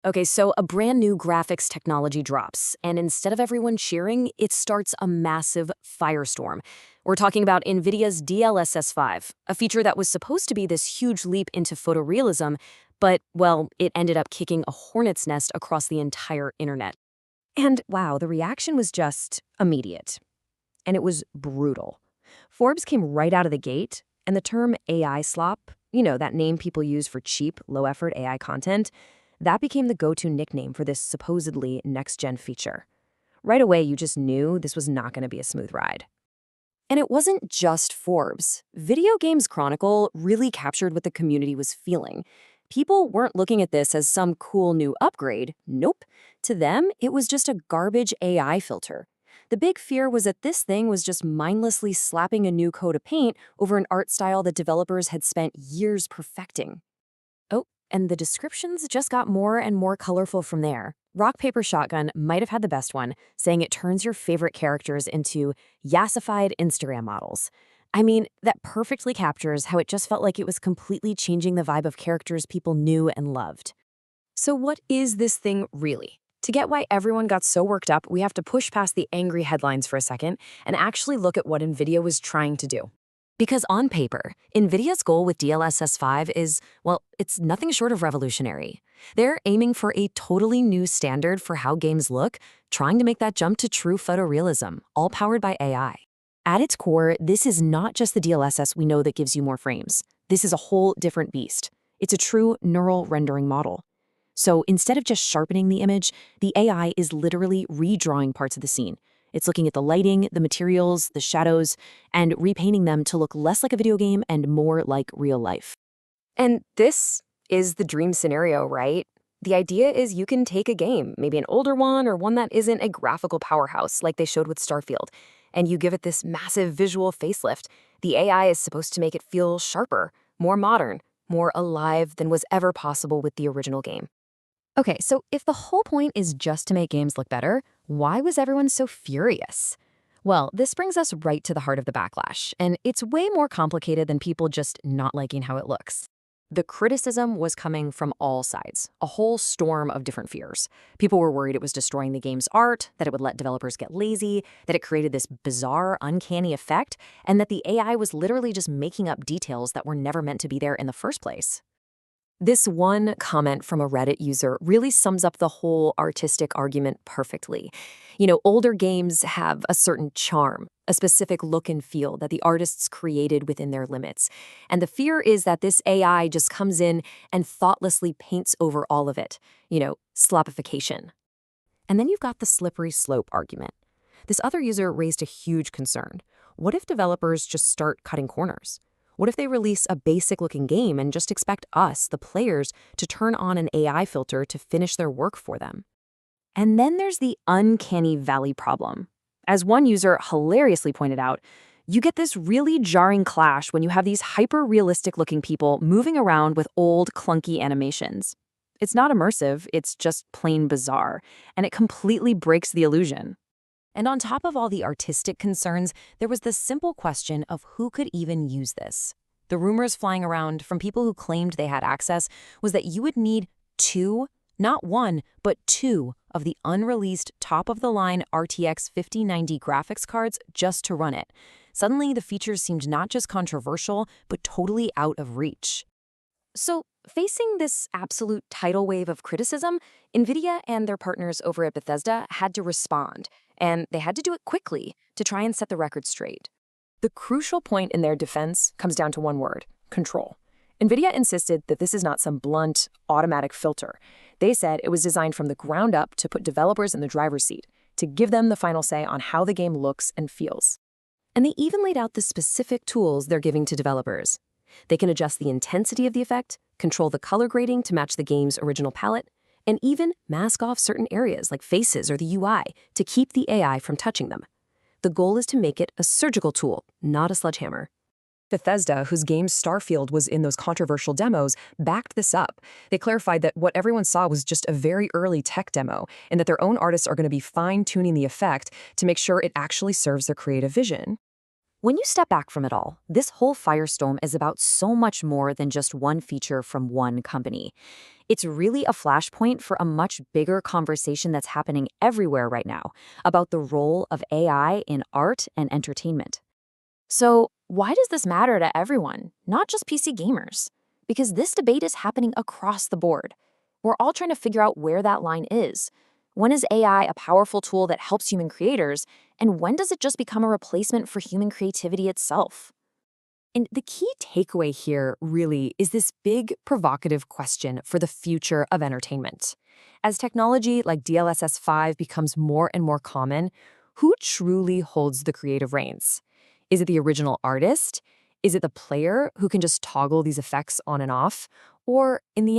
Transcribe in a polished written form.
Okay, so a brand new graphics technology drops, and instead of everyone cheering, it starts a massive firestorm. We're talking about Nvidia's DLSS 5, a feature that was supposed to be this huge leap into photorealism, but, well, it ended up kicking a hornet's nest across the entire internet. And wow, the reaction was just immediate. And it was brutal. Forbes came right out of the gate, and the term AI slop, that name people use for cheap, low effort AI content, that became the go to nickname for this supposedly next gen feature. Right away, you just knew this was not going to be a smooth ride. And it wasn't just Forbes. Video Games Chronicle really captured what the community was feeling. People weren't looking at this as some cool new upgrade. Nope. To them, it was just a garbage AI filter. The big fear was that this thing was just mindlessly slapping a new coat of paint over an art style that developers had spent years perfecting. Oh, and the descriptions just got more and more colorful from there. Rock Paper Shotgun might have had the best one, saying it turns your favorite characters into yassified Instagram models. I mean, that perfectly captures how it just felt like it was completely changing the vibe of characters people knew and loved. So what is this thing really? To get why everyone got so worked up, we have to push past the angry headlines for a second and actually look at what Nvidia was trying to do. Because on paper, Nvidia's goal with DLSS 5 is, well, it's nothing short of revolutionary. They're aiming for a totally new standard for how games look, trying to make that jump to true photorealism, all powered by AI. At its core, this is not just the DLSS we know that gives you more frames. This is a whole different beast. It's a true neural rendering model. So instead of just sharpening the image, the AI is literally redrawing parts of the scene. It's looking at the lighting, the materials, the shadows, and repainting them to look less like a video game and more like real life. And this is the dream scenario, right? The idea is you can take a game, maybe an older one or one that isn't a graphical powerhouse like they showed with Starfield, and you give it this massive visual facelift. The AI is supposed to make it feel sharper, more modern, more alive than was ever possible with the original game. Okay, so if the whole point is just to make games look better, why was everyone so furious? Well, this brings us right to the heart of the backlash, and it's way more complicated than people just not liking how it looks. The criticism was coming from all sides, a whole storm of different fears. People were worried it was destroying the game's art, that it would let developers get lazy, that it created this bizarre, uncanny effect, and that the AI was literally just making up details that were never meant to be there in the first place. This one comment from a Reddit user really sums up the whole artistic argument perfectly. Older games have a certain charm, a specific look and feel that the artists created within their limits. And the fear is that this AI just comes in and thoughtlessly paints over all of it. Slopification. And then you've got the slippery slope argument. This other user raised a huge concern. What if developers just start cutting corners? What if they release a basic-looking game and just expect us, the players, to turn on an AI filter to finish their work for them? And then there's the uncanny valley problem. As one user hilariously pointed out, you get this really jarring clash when you have these hyper-realistic-looking people moving around with old, clunky animations. It's not immersive, it's just plain bizarre, and it completely breaks the illusion. And on top of all the artistic concerns, there was the simple question of who could even use this. The rumors flying around from people who claimed they had access was that you would need two, not one, but two of the unreleased top-of-the-line RTX 5090 graphics cards just to run it. Suddenly, the features seemed not just controversial, but totally out of reach. So, facing this absolute tidal wave of criticism, Nvidia and their partners over at Bethesda had to respond, and they had to do it quickly to try and set the record straight. The crucial point in their defense comes down to one word: control. Nvidia insisted that this is not some blunt, automatic filter. They said it was designed from the ground up to put developers in the driver's seat, to give them the final say on how the game looks and feels. And they even laid out the specific tools they're giving to developers. They can adjust the intensity of the effect, control the color grading to match the game's original palette, and even mask off certain areas like faces or the UI to keep the AI from touching them. The goal is to make it a surgical tool, not a sledgehammer. Bethesda, whose game Starfield was in those controversial demos, backed this up. They clarified that what everyone saw was just a very early tech demo, and that their own artists are going to be fine-tuning the effect to make sure it actually serves their creative vision. When you step back from it all, this whole firestorm is about so much more than just one feature from one company. It's really a flashpoint for a much bigger conversation that's happening everywhere right now about the role of AI in art and entertainment. So, why does this matter to everyone, not just PC gamers? Because this debate is happening across the board. We're all trying to figure out where that line is. When is AI a powerful tool that helps human creators, and when does it just become a replacement for human creativity itself? And the key takeaway here really is this big, provocative question for the future of entertainment. As technology like DLSS 5 becomes more and more common, who truly holds the creative reins? Is it the original artist? Is it the player who can just toggle these effects on and off? Or, in the end,